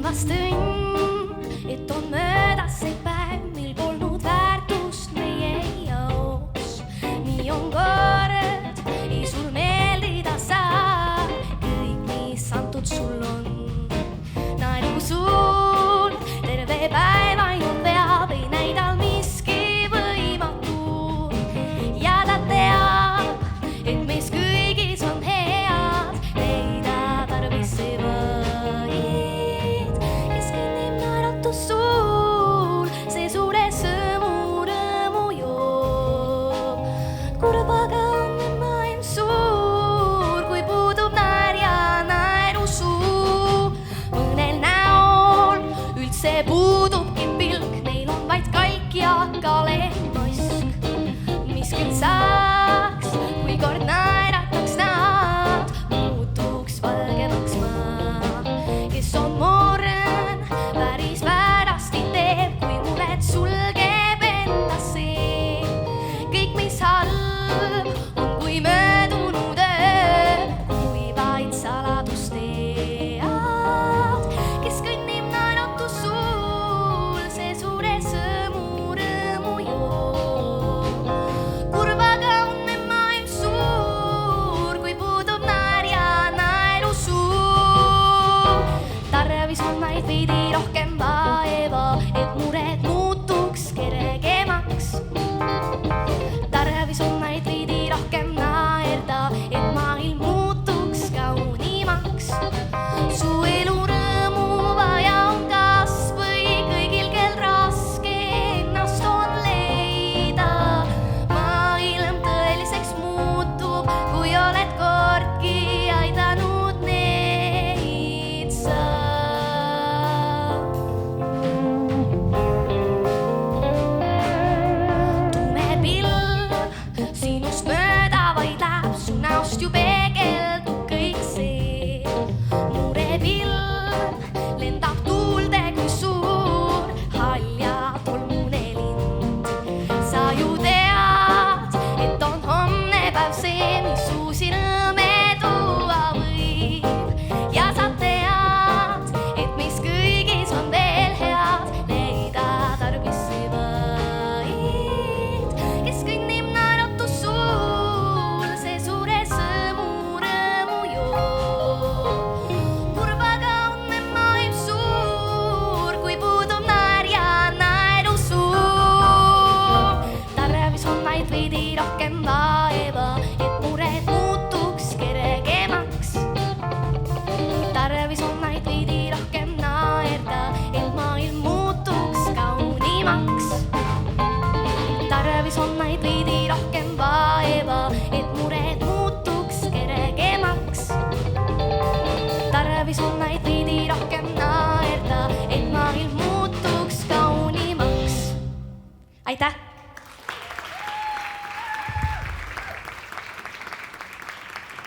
vast õnn, et on möödas see päev, mil polnud väärtust meie jaoks. Nii on kord, ei sul meeldida saab kõik, mis antud sul on. Naeru sul terve päev ainult veab, ei näidal miski võimatu. Ja ta teab, et meis kõigis on head, leida tarvis ei võid. Kes kõnnib naeratus sul, see suure sõmu rõõmu joob. Kurbaga on maailm suur, kui puudub naer ja naerusuu. Mõnel näol üldse puudubki pilk, neil on vaid kalk ja kalemask. Mis küll saaks, kui kord naerataks nad, muutuks valgemaks maa. Kes on morn, päris väärast ei teeb, kui mured sulgeb endasse. Kõik, mis halb on, kui möödunud öö, kui vaid saladust tead. Kes kõnnib naeratus sul, see suure sõmu rõõmu joob. Kurvaga on maailm suur, kui puudub naer ja naerusuu. Tarvis on vaid veidi